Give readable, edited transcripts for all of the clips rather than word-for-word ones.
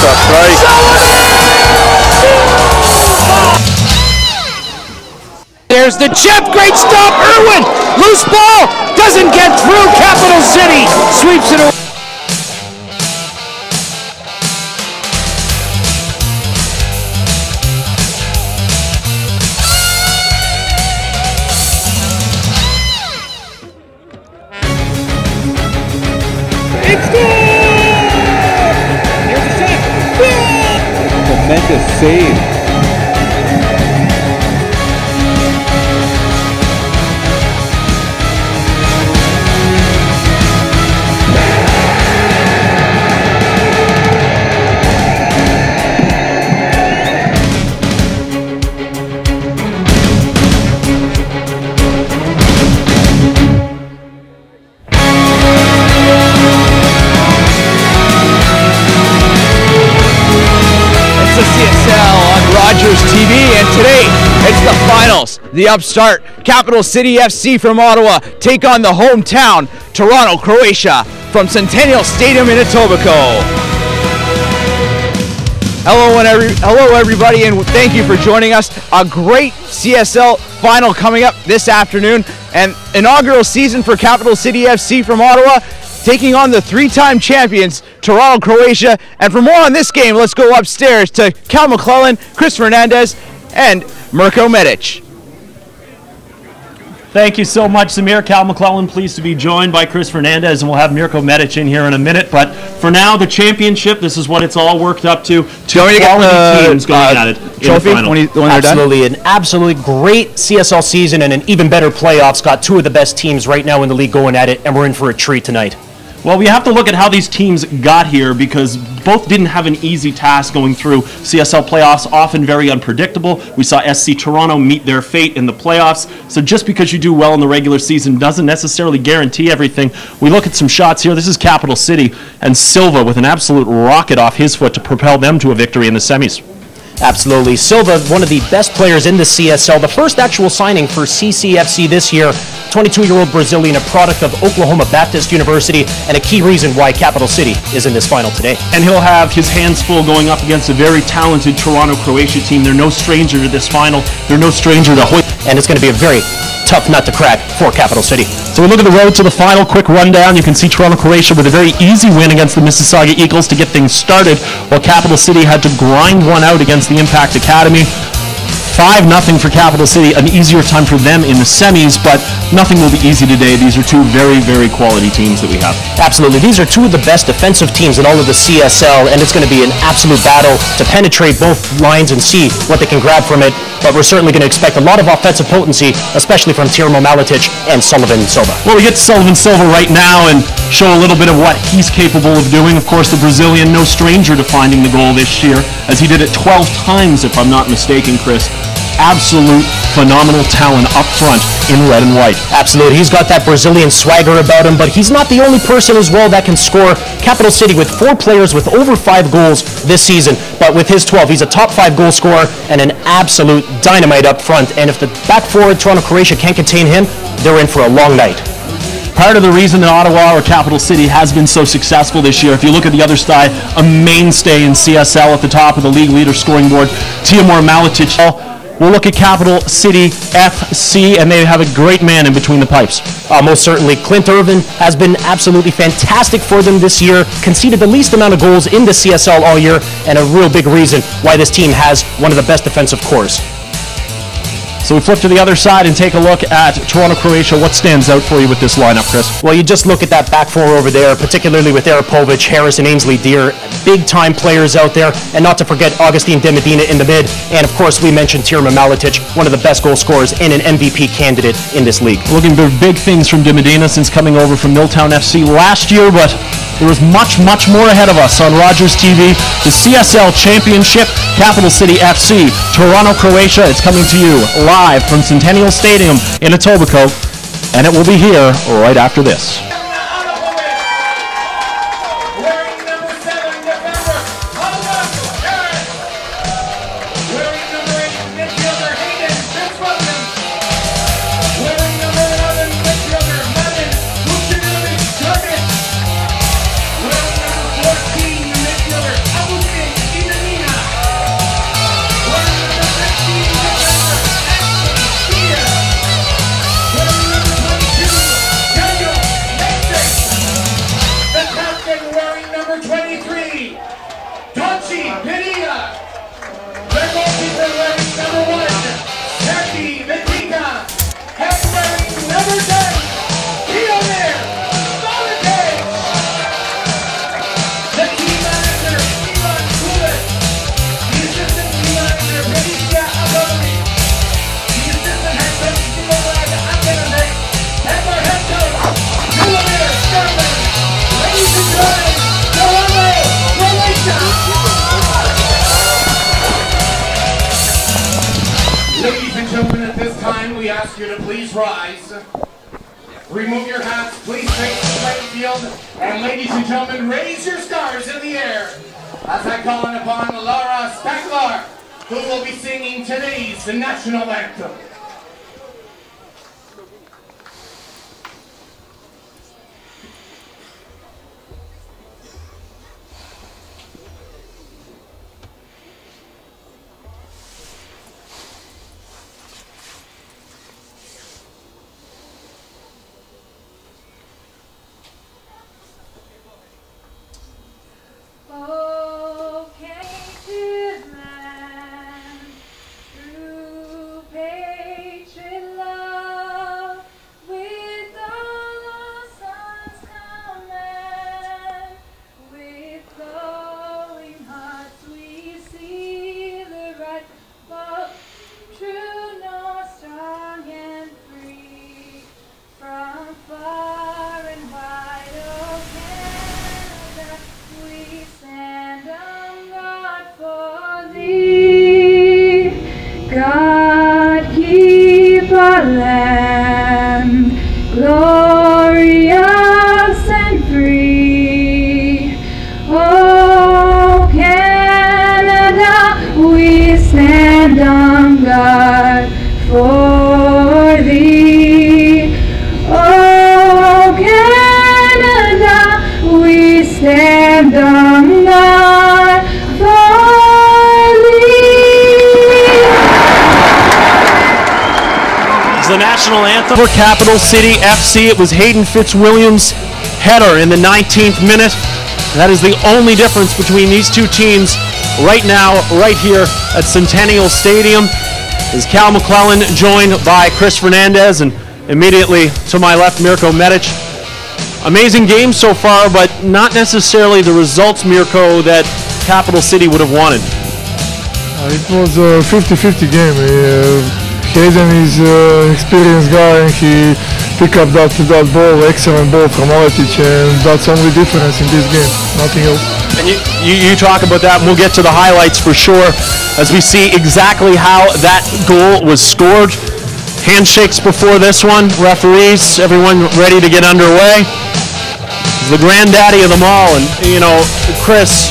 That's right. There's the chip, great stop, Irwin, loose ball, doesn't get through, Capital City sweeps it away. It's good! Here's the shot. Tremendous save. TV, and today it's the finals. The upstart Capital City FC from Ottawa take on the hometown Toronto-Croatia from Centennial Stadium in Etobicoke. Hello everybody, and thank you for joining us. A great CSL final coming up this afternoon, and inaugural season for Capital City FC from Ottawa, taking on the three-time champions, Toronto-Croatia. And for more on this game, let's go upstairs to Cal McClellan, Chris Fernandez, and Mirko Medic. Thank you so much, Samir. Cal McClellan, pleased to be joined by Chris Fernandez, and we'll have Mirko Medic in here in a minute. But for now, the championship, this is what it's all worked up to. Two quality teams going at it in the final. Absolutely, an absolutely great CSL season and an even better playoffs. Got two of the best teams right now in the league going at it, and we're in for a treat tonight. Well, we have to look at how these teams got here, because both didn't have an easy task going through CSL playoffs, often very unpredictable. We saw SC Toronto meet their fate in the playoffs. So just because you do well in the regular season doesn't necessarily guarantee everything. We look at some shots here. This is Capital City, and Silva with an absolute rocket off his foot to propel them to a victory in the semis. Absolutely. Silva, one of the best players in the CSL, the first actual signing for CCFC this year, 22-year-old Brazilian, a product of Oklahoma Baptist University, and a key reason why Capital City is in this final today. And he'll have his hands full going up against a very talented Toronto-Croatia team. They're no stranger to this final. They're no stranger to and it's going to be a very tough nut to crack for Capital City. So we look at the road to the final. Quick rundown. You can see Toronto-Croatia with a very easy win against the Mississauga Eagles to get things started, while Capital City had to grind one out against the Impact Academy. 5-0 for Capital City, an easier time for them in the semis, but nothing will be easy today. These are two very, very quality teams that we have. Absolutely. These are two of the best defensive teams in all of the CSL, and it's going to be an absolute battle to penetrate both lines and see what they can grab from it. But we're certainly going to expect a lot of offensive potency, especially from Tirmo Maletic and Sullivan Silva. Well, we get to Sullivan Silva right now and show a little bit of what he's capable of doing. Of course, the Brazilian, no stranger to finding the goal this year, as he did it 12 times, if I'm not mistaken, Chris. Absolute phenomenal talent up front in red and white. Absolutely. He's got that Brazilian swagger about him, but he's not the only person as well that can score. Capital City with 4 players with over 5 goals this season, but with his 12, he's a top 5 goal scorer and an absolute dynamite up front. And if the back forward Toronto-Croatia can't contain him, they're in for a long night. Part of the reason that Ottawa or Capital City has been so successful this year, if you look at the other side, a mainstay in CSL at the top of the league leader scoring board, Tirmo Maletic. We'll look at Capital City FC, and they have a great man in between the pipes. Most certainly. Clint Irvin has been absolutely fantastic for them this year, conceded the least amount of goals in the CSL all year, and a real big reason why this team has one of the best defensive cores. So we flip to the other side and take a look at Toronto-Croatia. What stands out for you with this lineup, Chris? Well, you just look at that back four over there, particularly with Arapovic, Harris, and Ainsley Deer. Big-time players out there, and not to forget Augustine De Medina in the mid. And, of course, we mentioned Tirmo Maletic, one of the best goal scorers and an MVP candidate in this league. Looking for big things from De Medina since coming over from Milltown FC last year, but there was much, much more ahead of us on Rogers TV. The CSL Championship, Capital City FC, Toronto-Croatia. It's coming to you live from Centennial Stadium in Etobicoke, and it will be here right after this. please rise. Remove your hats, please face the playing field, and ladies and gentlemen, raise your scarves in the air as I call upon Laura Stacklar, who will be singing today's national anthem. God keep our land glorious and free. Oh, Canada, we stand on guard for thee. Oh, Canada, we stand on guard for The national anthem for Capital City FC. It was Hayden Fitzwilliams' header in the 19th minute. That is the only difference between these two teams right now, right here at Centennial Stadium. Is Cal McClellan joined by Chris Fernandez, and immediately to my left, Mirko Medic. Amazing game so far, but not necessarily the results, Mirko, that Capital City would have wanted. It was a 50-50 game. Hayden is an experienced guy, and he picked up that ball, excellent ball from Maletic, and that's the only difference in this game, nothing else. And you talk about that, and we'll get to the highlights for sure as we see exactly how that goal was scored. Handshakes before this one, referees, everyone ready to get underway. He's the granddaddy of them all, and you know, Chris,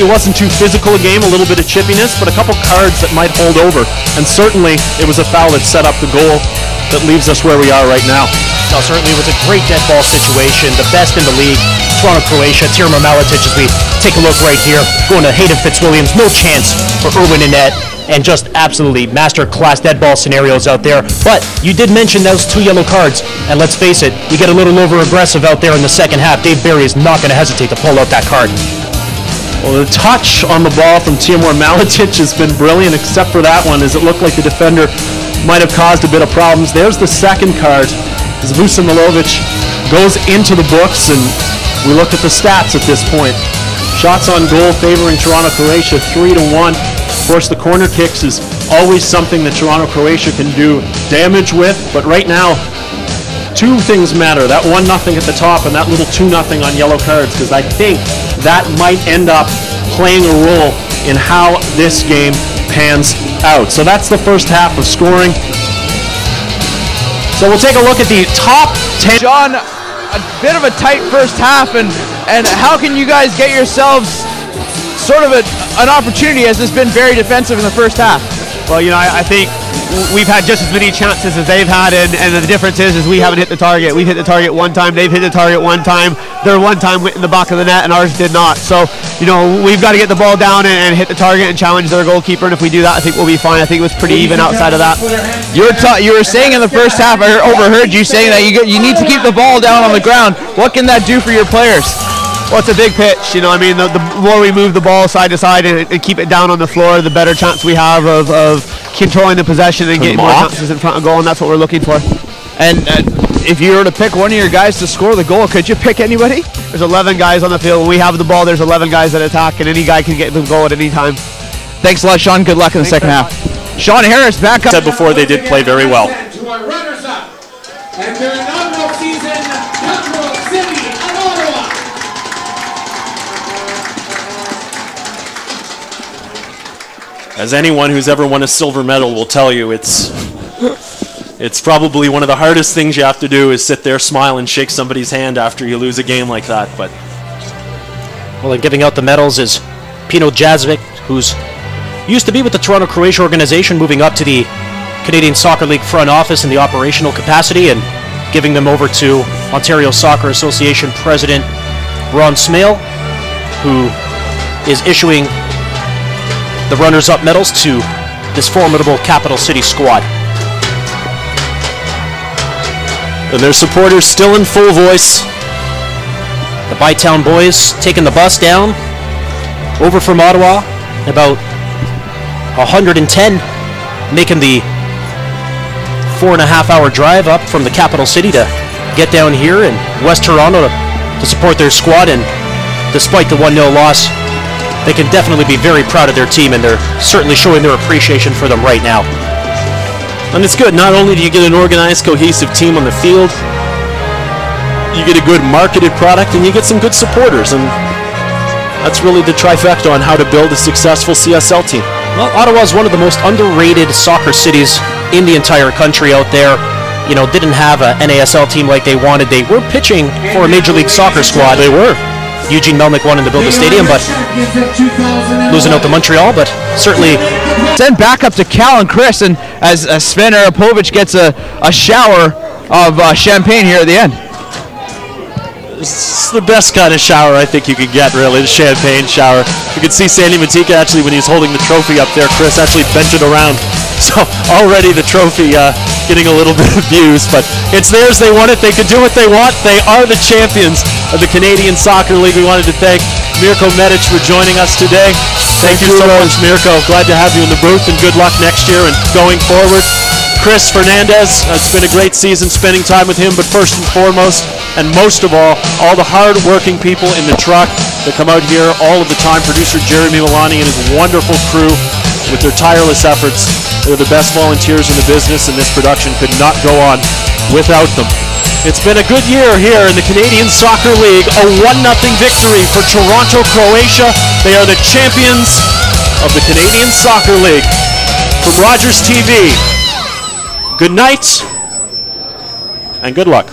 it wasn't too physical a game, a little bit of chippiness, but a couple cards that might hold over. And certainly it was a foul that set up the goal that leaves us where we are right now. No, certainly it was a great dead ball situation, the best in the league. Toronto-Croatia, Tirma Maletic, as we take a look right here, going to Hayden Fitzwilliams, no chance for Irwin in net, and just absolutely master-class dead ball scenarios out there. But you did mention those two yellow cards, and let's face it, you get a little over-aggressive out there in the second half. Dave Barry is not going to hesitate to pull out that card. Well, the touch on the ball from Timur Maletic has been brilliant, except for that one, as it looked like the defender might have caused a bit of problems. There's the second card, as Vucimilovic goes into the books, and we look at the stats at this point. Shots on goal favoring Toronto-Croatia 3-1. Of course, the corner kicks is always something that Toronto-Croatia can do damage with, but right now, two things matter. That 1-0 at the top and that little 2-0 on yellow cards, because I think that might end up playing a role in how this game pans out. So that's the first half of scoring. So we'll take a look at the top 10. John, a bit of a tight first half, and how can you guys get yourselves sort of an opportunity, as it's been very defensive in the first half? Well, you know, I think we've had just as many chances as they've had, and the difference is we haven't hit the target. We've hit the target one time, they've hit the target one time. Their one time went in the back of the net, and ours did not. So, you know, we've got to get the ball down and hit the target and challenge their goalkeeper, and if we do that, I think we'll be fine. I think it was pretty even outside of that. You were saying in the first half, I overheard you saying that you need to keep the ball down on the ground. What can that do for your players? Well, it's a big pitch, you know. I mean, the more we move the ball side to side and keep it down on the floor, the better chance we have of controlling the possession and getting more chances in front of goal, and that's what we're looking for. And if you were to pick one of your guys to score the goal, could you pick anybody? There's 11 guys on the field. When we have the ball, there's 11 guys that attack, and any guy can get the goal at any time. Thanks a lot, Sean. Good luck in the second half. Sean Harris back up. Said before, they did play very well. To our runners-up and their inaugural season, Capital City of Ottawa. As anyone who's ever won a silver medal will tell you, it's it's probably one of the hardest things you have to do is sit there, smile, and shake somebody's hand after you lose a game like that. But well, and giving out the medals is Pino Jazvic, who's used to be with the Toronto-Croatia organization, moving up to the Canadian Soccer League front office in the operational capacity, and giving them over to Ontario Soccer Association President Ron Smale, who is issuing the runners-up medals to this formidable Capital City squad. And their supporters still in full voice. The Bytown boys taking the bus down over from Ottawa, about 110, making the 4.5-hour drive up from the capital city to get down here in West Toronto to support their squad. And despite the 1-0 loss, they can definitely be very proud of their team, and they're certainly showing their appreciation for them right now. And it's good. Not only do you get an organized, cohesive team on the field, you get a good marketed product, and you get some good supporters. And that's really the trifecta on how to build a successful CSL team. Well, Ottawa is one of the most underrated soccer cities in the entire country out there. You know, didn't have a NASL team like they wanted. They were pitching for a Major League Soccer squad. They were. Eugene Melnyk wanted to build a stadium, but losing out to Montreal, but certainly Send back up to Cal and Chris, and as Sven Arapovic gets a shower of champagne here at the end. It's the best kind of shower I think you could get, really, the champagne shower. You could see Sandy Matika actually when he's holding the trophy up there. Chris actually bent it around. So already the trophy getting a little bit of views, but it's theirs. They want it. They can do what they want. They are the champions of the Canadian Soccer League. We wanted to thank Mirko Medic for joining us today. Thank you so much, Mirko. Glad to have you in the booth, and good luck next year and going forward. Chris Fernandez, it's been a great season spending time with him, but first and foremost, and most of all the hard-working people in the truck that come out here all of the time. Producer Jeremy Milani and his wonderful crew with their tireless efforts. They're the best volunteers in the business, and this production could not go on without them. It's been a good year here in the Canadian Soccer League. A 1-0 victory for Toronto-Croatia. They are the champions of the Canadian Soccer League. From Rogers TV, good night and good luck.